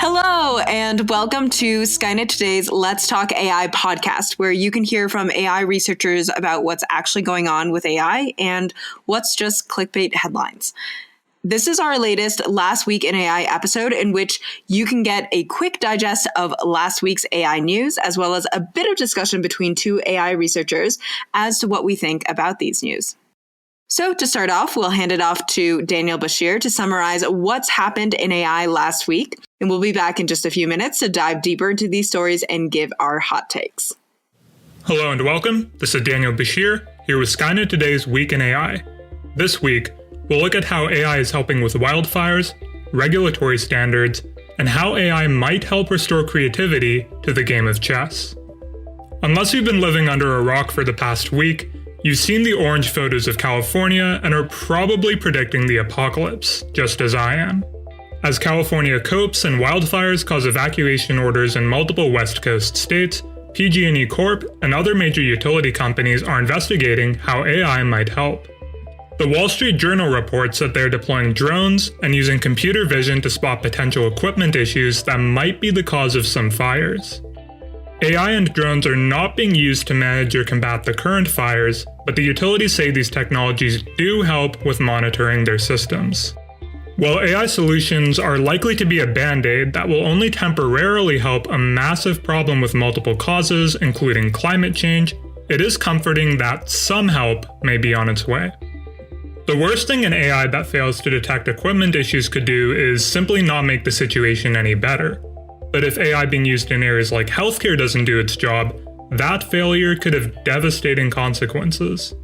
Hello, and welcome to Skynet Today's Let's Talk AI podcast, where you can hear from AI researchers about what's actually going on with AI and what's just clickbait headlines. This is our latest Last Week in AI episode, in which you can get a quick digest of last week's AI news, as well as a bit of discussion between two AI researchers as to what we think about these news. So to start off, we'll hand it off to Daniel Bashir to summarize what's happened in AI last week. And we'll be back in just a few minutes to dive deeper into these stories and give our hot takes. Hello and welcome. This is Daniel Bashir, here with Skynet Today's Week in AI. This week, we'll look at how AI is helping with wildfires, regulatory standards, and how AI might help restore creativity to the game of chess. Unless you've been living under a rock for the past week, you've seen the orange photos of California and are probably predicting the apocalypse, just as I am. As California copes and wildfires cause evacuation orders in multiple West Coast states, PG&E Corp and other major utility companies are investigating how AI might help. The Wall Street Journal reports that they're deploying drones and using computer vision to spot potential equipment issues that might be the cause of some fires. AI and drones are not being used to manage or combat the current fires, but the utilities say these technologies do help with monitoring their systems. While AI solutions are likely to be a band-aid that will only temporarily help a massive problem with multiple causes, including climate change, it is comforting that some help may be on its way. The worst thing an AI that fails to detect equipment issues could do is simply not make the situation any better. But if AI being used in areas like healthcare doesn't do its job, that failure could have devastating consequences.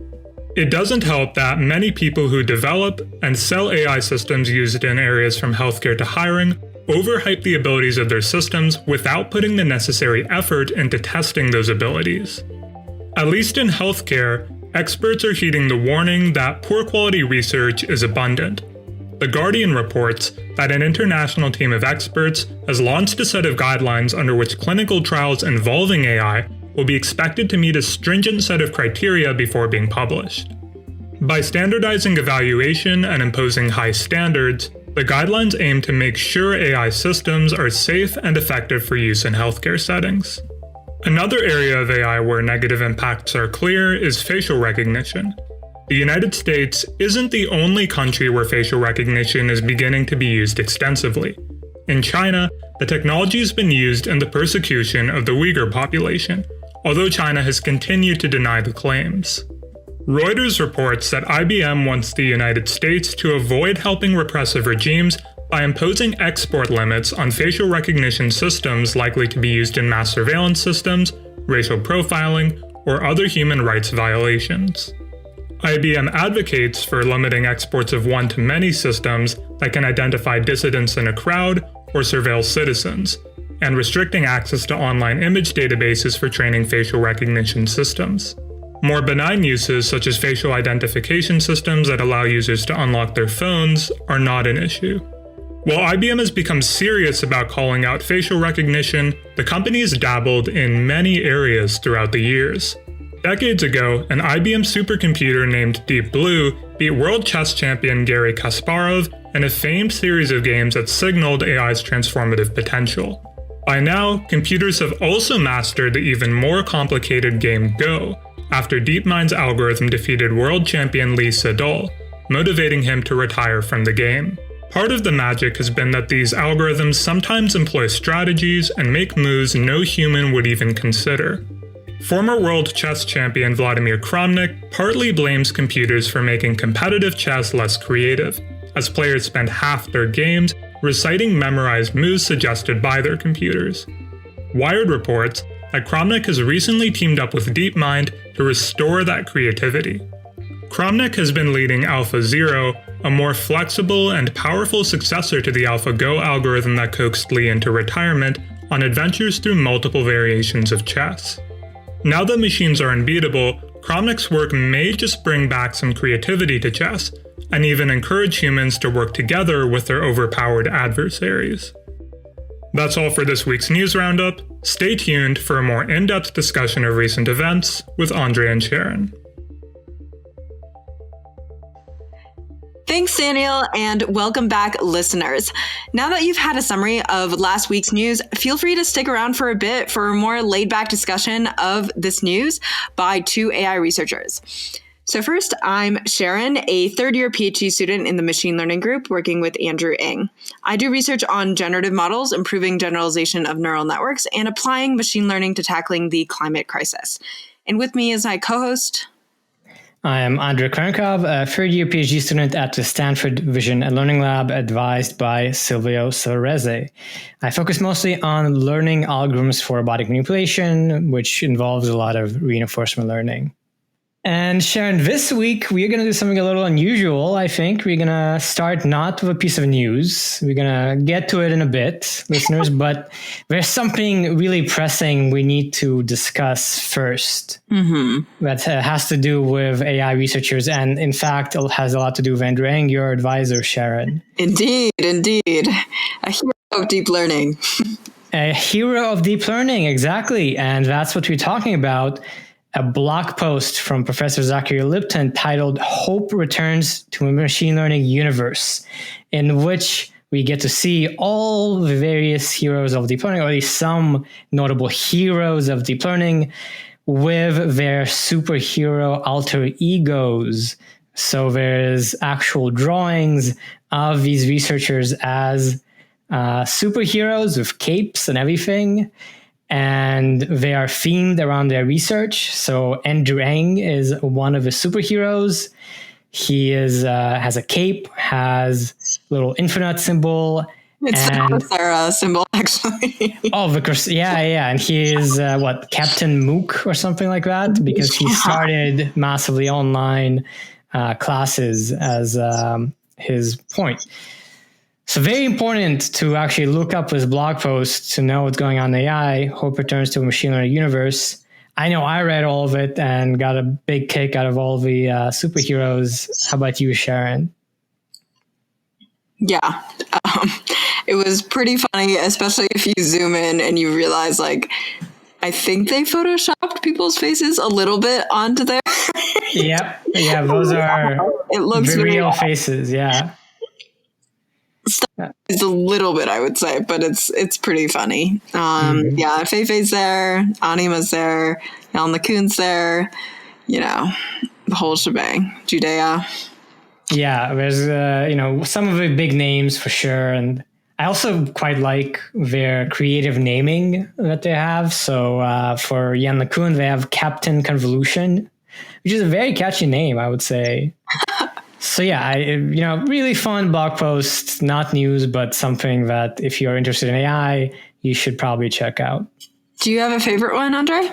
It doesn't help that many people who develop and sell AI systems used in areas from healthcare to hiring overhype the abilities of their systems without putting the necessary effort into testing those abilities. At least in healthcare, experts are heeding the warning that poor quality research is abundant. The Guardian reports that an international team of experts has launched a set of guidelines under which clinical trials involving AI will be expected to meet a stringent set of criteria before being published. By standardizing evaluation and imposing high standards, the guidelines aim to make sure AI systems are safe and effective for use in healthcare settings. Another area of AI where negative impacts are clear is facial recognition. The United States isn't the only country where facial recognition is beginning to be used extensively. In China, the technology has been used in the persecution of the Uyghur population, although China has continued to deny the claims. Reuters reports that IBM wants the United States to avoid helping repressive regimes by imposing export limits on facial recognition systems likely to be used in mass surveillance systems, racial profiling, or other human rights violations. IBM advocates for limiting exports of one-to-many systems that can identify dissidents in a crowd or surveil citizens, and restricting access to online image databases for training facial recognition systems. More benign uses, such as facial identification systems that allow users to unlock their phones, are not an issue. While IBM has become serious about calling out facial recognition, the company has dabbled in many areas throughout the years. Decades ago, an IBM supercomputer named Deep Blue beat world chess champion Garry Kasparov in a famed series of games that signaled AI's transformative potential. By now, computers have also mastered the even more complicated game Go, after DeepMind's algorithm defeated world champion Lee Sedol, motivating him to retire from the game. Part of the magic has been that these algorithms sometimes employ strategies and make moves no human would even consider. Former world chess champion Vladimir Kramnik partly blames computers for making competitive chess less creative, as players spend half their games reciting memorized moves suggested by their computers. Wired reports that Kramnik has recently teamed up with DeepMind to restore that creativity. Kramnik has been leading AlphaZero, a more flexible and powerful successor to the AlphaGo algorithm that coaxed Lee into retirement, on adventures through multiple variations of chess. Now that machines are unbeatable, Kramnik's work may just bring back some creativity to chess, and even encourage humans to work together with their overpowered adversaries. That's all for this week's news roundup. Stay tuned for a more in-depth discussion of recent events with Andre and Sharon. Thanks, Daniel, and welcome back, listeners. Now that you've had a summary of last week's news, feel free to stick around for a bit for a more laid-back discussion of this news by two AI researchers. So first, I'm Sharon, a third-year PhD student in the machine learning group working with Andrew Ng. I do research on generative models, improving generalization of neural networks, and applying machine learning to tackling the climate crisis. And with me is my co-host, I am Andrei Krenkov, a third-year PhD student at the Stanford Vision and Learning Lab, advised by Silvio Cereze. I focus mostly on learning algorithms for robotic manipulation, which involves a lot of reinforcement learning. And Sharon, this week, we're going to do something a little unusual, I think. We're going to start not with a piece of news. We're going to get to it in a bit, listeners, but there's something really pressing we need to discuss first that has to do with AI researchers. And in fact, it has a lot to do with Andrew Ng, your advisor, Sharon. Indeed. A hero of deep learning. A hero of deep learning, exactly. And that's what we're talking about. A blog post from Professor Zachary Lipton titled Hope Returns to a Machine Learning Universe, in which we get to see all the various heroes of deep learning, or at least some notable heroes of deep learning, with their superhero alter egos. So there's actual drawings of these researchers as superheroes with capes and everything. And they are themed around their research. So Andrew Ng is one of the superheroes. He has a cape, has a little infinite symbol. It's the Sarah symbol, actually. And he is, Captain Mook or something like that, because he started massively online classes as his point. So very important to actually look up his blog post to know what's going on in AI. Hope Returns to a Machine Learning Universe. I know I read all of it and got a big kick out of all the superheroes. How about you, Sharon? Yeah, it was pretty funny, especially if you zoom in and you realize, I think they photoshopped people's faces a little bit onto there. Yeah, those are it looks the real faces, yeah. It's a little bit, I would say, but it's pretty funny. Yeah, Feifei's there, Anima's there, Alan LeCun's there, the whole shebang. Judea. Yeah, there's some of the big names for sure, and I also quite like their creative naming that they have. So for Jan LeCun, they have Captain Convolution, which is a very catchy name, I would say. So yeah, really fun blog post, not news, but something that if you're interested in AI, you should probably check out. Do you have a favorite one, Andre?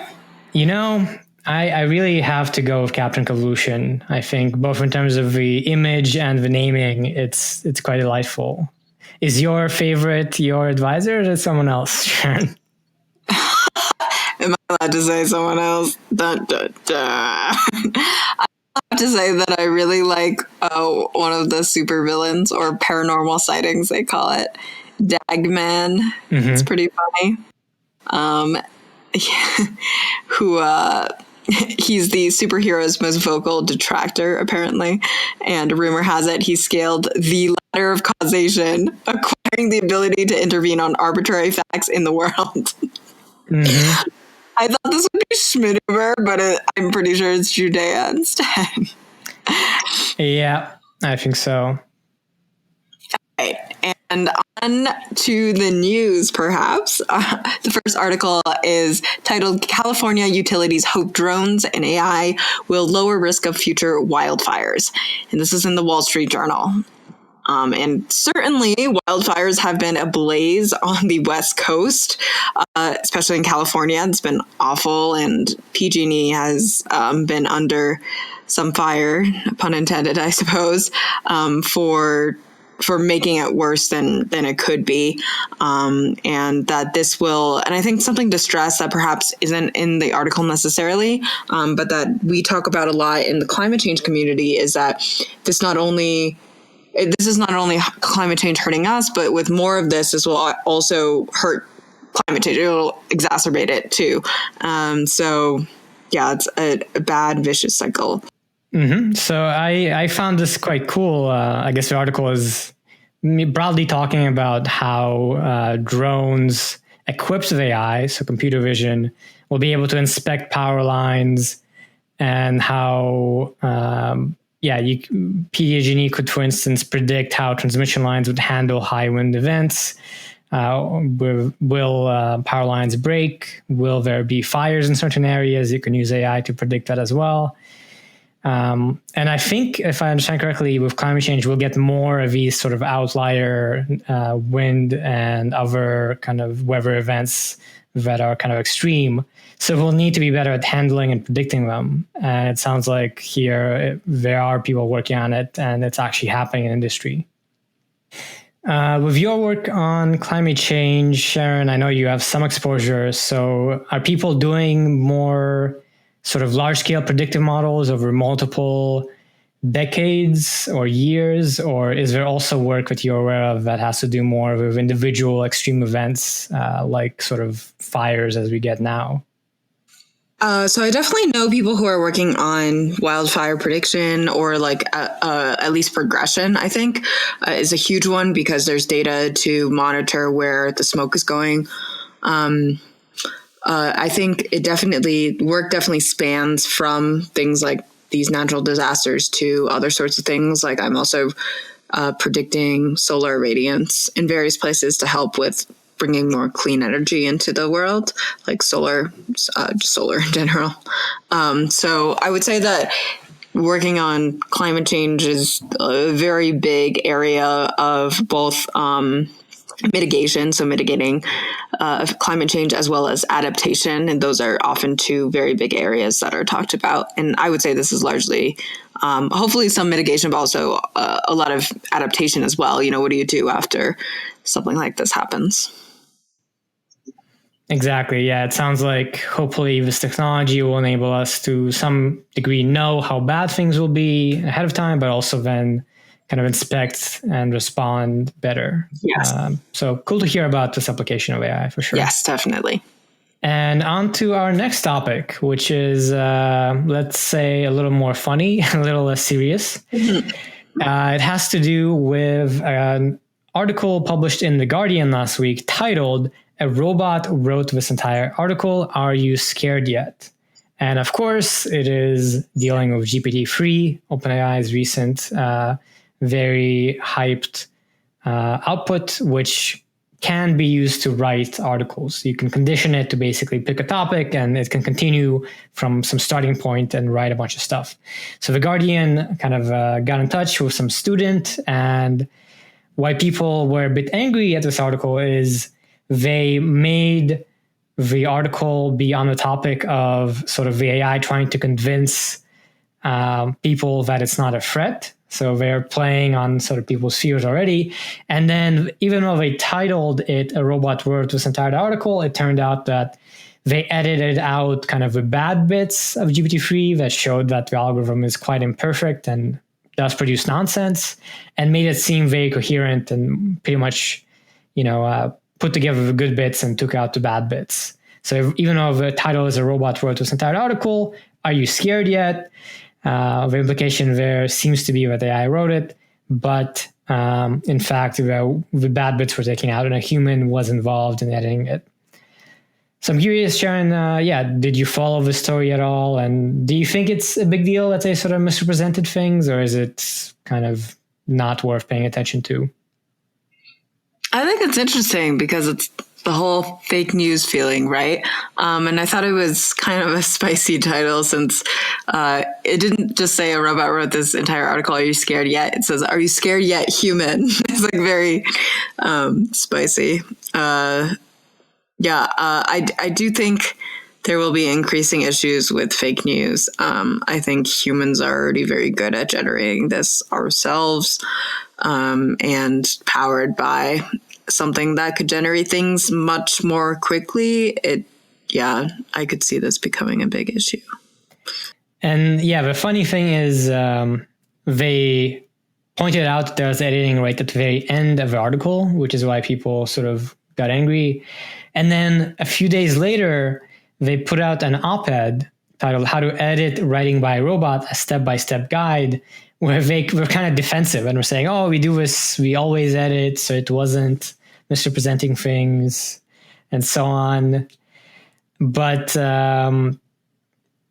I really have to go with Captain Convolution. I think both in terms of the image and the naming, it's quite delightful. Is your favorite your advisor, or is it someone else, Sharon? Am I allowed to say someone else? Dun, dun, dun. I have to say that I really like one of the super villains, or paranormal sightings, they call it, Dagman. It's pretty funny. He's the superhero's most vocal detractor, apparently. And rumor has it he scaled the ladder of causation, acquiring the ability to intervene on arbitrary facts in the world. I thought this would be Schmiduber, but I'm pretty sure it's Judea instead. Yeah, I think so. Right. And on to the news, perhaps. The first article is titled California Utilities Hope Drones and AI Will Lower Risk of Future Wildfires. And this is in the Wall Street Journal. And certainly wildfires have been ablaze on the West Coast, especially in California. It's been awful, and PG&E has been under some fire, pun intended, I suppose, for making it worse than it could be. And that this will, and I think something to stress that perhaps isn't in the article necessarily, but that we talk about a lot in the climate change community, is that this is not only climate change hurting us, but with more of this will also hurt climate change. It will exacerbate it too. So yeah, it's a bad, vicious cycle. So I found this quite cool. I guess the article is broadly talking about how drones equipped with AI, so computer vision, will be able to inspect power lines, and how PG&E could, for instance, predict how transmission lines would handle high wind events. Will power lines break? Will there be fires in certain areas? You can use AI to predict that as well. And I think, if I understand correctly, with climate change, we'll get more of these sort of outlier wind and other kind of weather events that are kind of extreme. So we'll need to be better at handling and predicting them. And it sounds like here there are people working on it, and it's actually happening in industry. With your work on climate change, Sharon, I know you have some exposure. So are people doing more sort of large-scale predictive models over multiple decades or years, or is there also work that you're aware of that has to do more with individual extreme events, like sort of fires as we get now? So I definitely know people who are working on wildfire prediction, or like at least progression, I think, is a huge one, because there's data to monitor where the smoke is going. I think work definitely spans from things like these natural disasters to other sorts of things. Like I'm also predicting solar irradiance in various places to help with bringing more clean energy into the world, like solar, just solar in general. So I would say that working on climate change is a very big area of both mitigation, so mitigating climate change, as well as adaptation. And those are often two very big areas that are talked about. And I would say this is largely, hopefully some mitigation, but also a lot of adaptation as well. You know, what do you do after something like this happens? Exactly. Yeah. It sounds like hopefully this technology will enable us to some degree know how bad things will be ahead of time, but also then kind of inspect and respond better. Yes. So cool to hear about this application of AI for sure. Yes, definitely. And on to our next topic, which is, let's say, a little more funny, a little less serious. Mm-hmm. It has to do with an article published in The Guardian last week titled, "A Robot Wrote This Entire Article. Are You Scared Yet?" And of course, it is dealing with GPT-3, OpenAI's recent, very hyped output, which can be used to write articles. You can condition it to basically pick a topic, and it can continue from some starting point and write a bunch of stuff. So The Guardian kind of got in touch with some student, and why people were a bit angry at this article is they made the article be on the topic of sort of the AI trying to convince people that it's not a threat. So they're playing on sort of people's fears already. And then even though they titled it "A Robot Wrote This Entire Article," it turned out that they edited out kind of the bad bits of GPT-3 that showed that the algorithm is quite imperfect and does produce nonsense, and made it seem very coherent and pretty much, put together the good bits and took out the bad bits. So even though the title is "A Robot Wrote This Entire Article, are you scared yet?" The implication there seems to be that AI wrote it, but in fact, the bad bits were taken out and a human was involved in editing it. So I'm curious, Sharon, did you follow the story at all? And do you think it's a big deal that they sort of misrepresented things, or is it kind of not worth paying attention to? I think it's interesting because it's the whole fake news feeling, right? And I thought it was kind of a spicy title, since it didn't just say "A robot wrote this entire article. Are you scared yet?" It says, "Are you scared yet, human?" It's like very spicy. I do think there will be increasing issues with fake news. I think humans are already very good at generating this ourselves, and powered by something that could generate things much more quickly. I could see this becoming a big issue. And the funny thing is, they pointed out that there was editing right at the very end of the article, which is why people sort of got angry. And then a few days later, they put out an op-ed titled "How to Edit Writing by a Robot: A Step-by-Step Guide," where we're kind of defensive and we're saying, "Oh, we do this. We always edit, so it wasn't misrepresenting things, and so on." But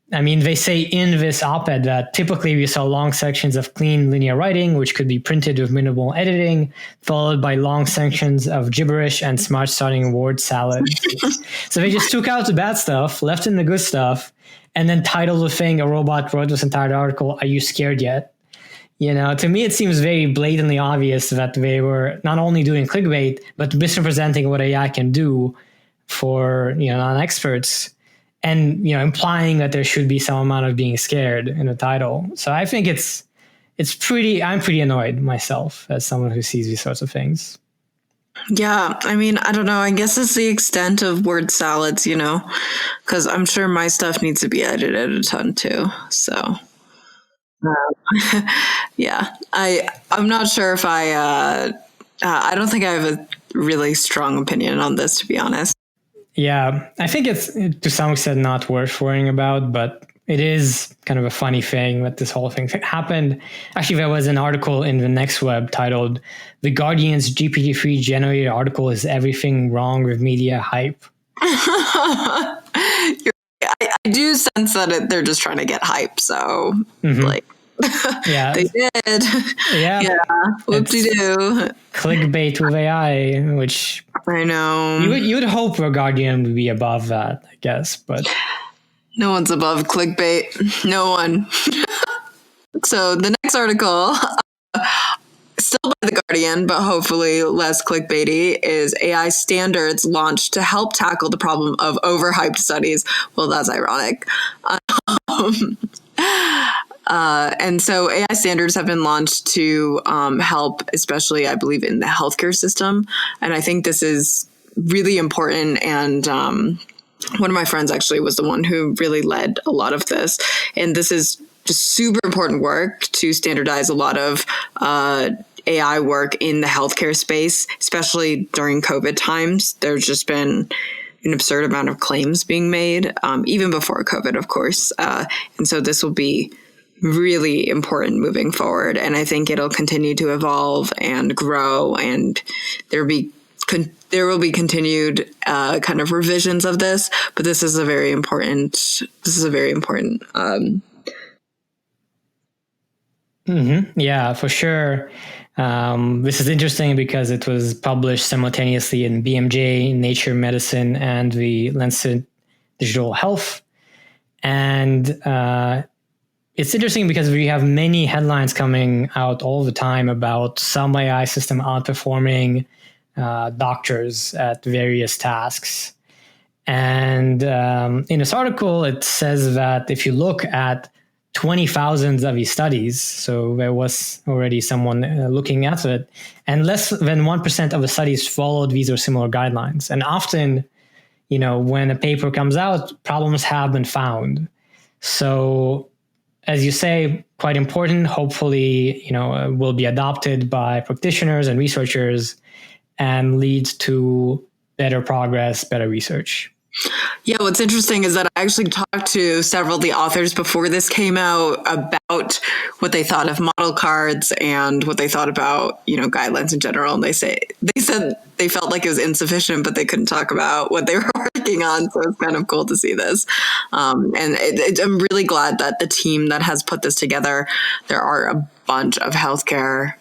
they say in this op-ed that typically we saw long sections of clean linear writing, which could be printed with minimal editing, followed by long sections of gibberish and smart starting word salad. So they just took out the bad stuff, left in the good stuff, and then titled the thing, "A robot wrote this entire article. Are you scared yet?" To me, it seems very blatantly obvious that they were not only doing clickbait, but misrepresenting what AI can do for, non-experts, and implying that there should be some amount of being scared in the title. So I think I'm pretty annoyed myself as someone who sees these sorts of things. Yeah, I don't know. I guess it's the extent of word salads, because I'm sure my stuff needs to be edited a ton too. So yeah, I'm not sure if I don't think I have a really strong opinion on this, to be honest. Yeah, I think it's to some extent not worth worrying about, but it is kind of a funny thing that this whole thing happened. Actually, there was an article in the Next Web titled "The Guardian's GPT-3 generated article is everything wrong with media hype." I do sense that they're just trying to get hype, so yeah, they did. Yeah, whoopsie-doo. Clickbait with AI, which I know you would hope The Guardian would be above that, I guess, but no one's above clickbait. No one. So the next article, still by The Guardian, but hopefully less clickbaity, is AI standards launched to help tackle the problem of overhyped studies. Well, that's ironic. And so AI standards have been launched to help, especially, I believe, in the healthcare system. And I think this is really important. And one of my friends actually was the one who really led a lot of this. And this is just super important work to standardize a lot of AI work in the healthcare space, especially during COVID times. There's just been an absurd amount of claims being made, even before COVID, of course. And so this will be really important moving forward. And I think it'll continue to evolve and grow, and there will be continued kind of revisions of this, but this is a very important Yeah, for sure. This is interesting because it was published simultaneously in BMJ, Nature Medicine, and the Lancet Digital Health. And it's interesting because we have many headlines coming out all the time about some AI system outperforming doctors at various tasks. And in this article, it says that if you look at 20,000 of these studies, so there was already someone looking at it, and less than 1% of the studies followed these or similar guidelines. And often, when a paper comes out, problems have been found. So, as you say, quite important, hopefully, will be adopted by practitioners and researchers and lead to better progress, better research. Yeah, what's interesting is that I actually talked to several of the authors before this came out about what they thought of model cards and what they thought about, guidelines in general. And they said they felt like it was insufficient, but they couldn't talk about what they were working on. So it's kind of cool to see this. And I'm really glad that the team that has put this together, there are a bunch of healthcare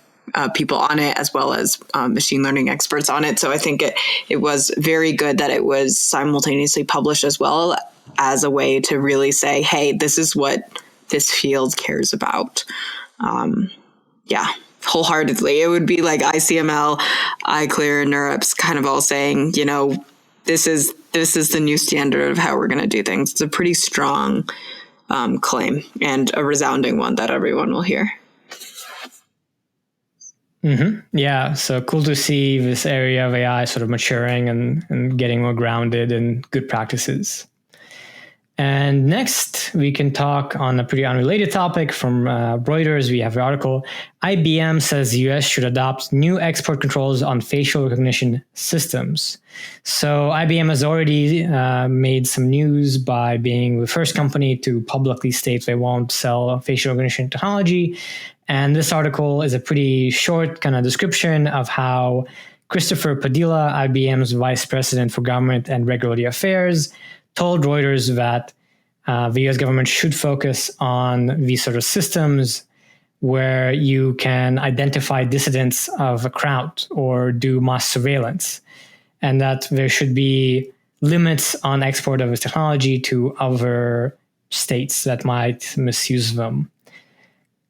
people on it, as well as machine learning experts on it. So I think it was very good that it was simultaneously published as well, as a way to really say, hey, this is what this field cares about. Wholeheartedly. It would be like ICML, iClear, and NeurIPS kind of all saying, this is the new standard of how we're going to do things. It's a pretty strong claim, and a resounding one that everyone will hear. Mm-hmm. Yeah, so cool to see this area of AI sort of maturing and getting more grounded in good practices. And next, we can talk on a pretty unrelated topic from Reuters. We have an article. IBM says the US should adopt new export controls on facial recognition systems. So IBM has already made some news by being the first company to publicly state they won't sell facial recognition technology. And this article is a pretty short kind of description of how Christopher Padilla, IBM's vice president for government and regulatory affairs, told Reuters that the US government should focus on these sort of systems where you can identify dissidents of a crowd or do mass surveillance, and that there should be limits on export of this technology to other states that might misuse them.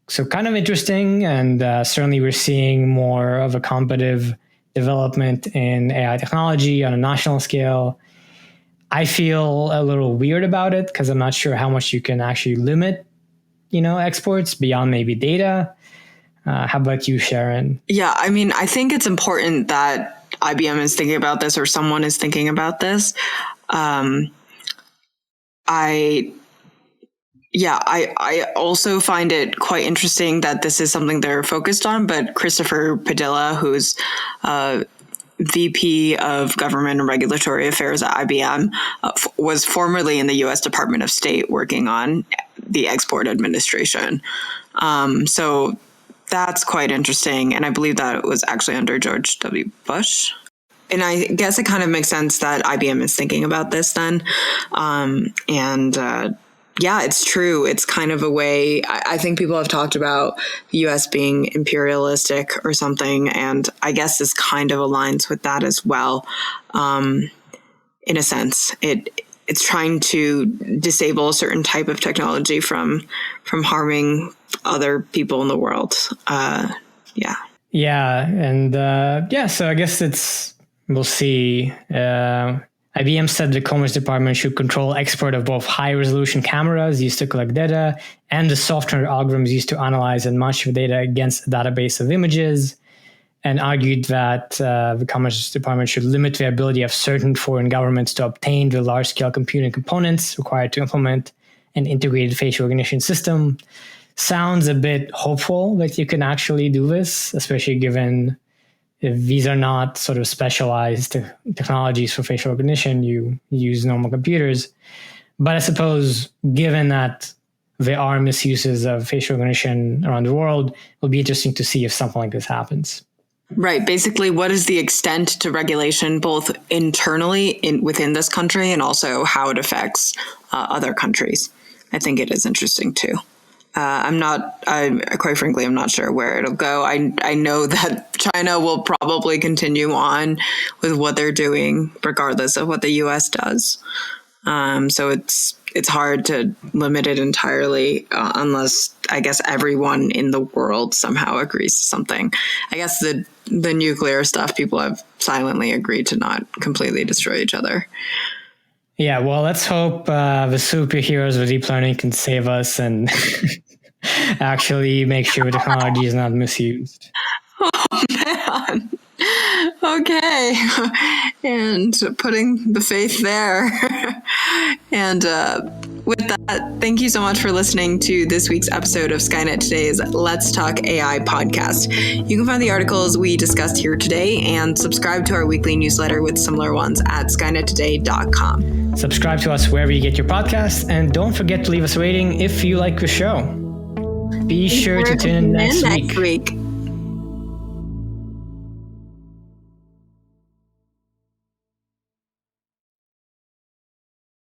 So kind of interesting, and certainly we're seeing more of a competitive development in AI technology on a national scale. I feel a little weird about it because I'm not sure how much you can actually limit, exports beyond maybe data. How about you, Sharon? Yeah, I mean, I think it's important that IBM is thinking about this or someone is thinking about this. I also find it quite interesting that this is something they're focused on, but Christopher Padilla, who's VP of Government and Regulatory Affairs at IBM, was formerly in the U.S. Department of State working on the export administration. So that's quite interesting. And I believe that it was actually under George W. Bush. And I guess it kind of makes sense that IBM is thinking about this then. Yeah, it's true. It's kind of a way, I think people have talked about the U.S. being imperialistic or something, and I guess this kind of aligns with that as well. In a sense, it's trying to disable a certain type of technology from harming other people in the world. Yeah, and so I guess we'll see. IBM said the Commerce Department should control export of both high-resolution cameras used to collect data and the software algorithms used to analyze and match the data against a database of images, and argued that the Commerce Department should limit the ability of certain foreign governments to obtain the large-scale computing components required to implement an integrated facial recognition system. Sounds a bit hopeful that you can actually do this, especially given if these are not sort of specialized technologies for facial recognition, you use normal computers. But I suppose, given that there are misuses of facial recognition around the world, it'll be interesting to see if something like this happens. Right. Basically, what is the extent to regulation, both internally within this country and also how it affects other countries? I think it is interesting, too. Quite frankly, I'm not sure where it'll go. I know that China will probably continue on with what they're doing, regardless of what the U.S. does. So it's hard to limit it entirely unless, I guess, everyone in the world somehow agrees to something. I guess the nuclear stuff, people have silently agreed to not completely destroy each other. Yeah, well, let's hope the superheroes with deep learning can save us and actually make sure the technology is not misused. Oh, man. Okay. And putting the faith there. And with that, thank you so much for listening to this week's episode of Skynet Today's Let's Talk AI podcast. You can find the articles we discussed here today and subscribe to our weekly newsletter with similar ones at skynettoday.com. Subscribe to us wherever you get your podcasts, and don't forget to leave us a rating if you like the show. Be sure to tune in next week.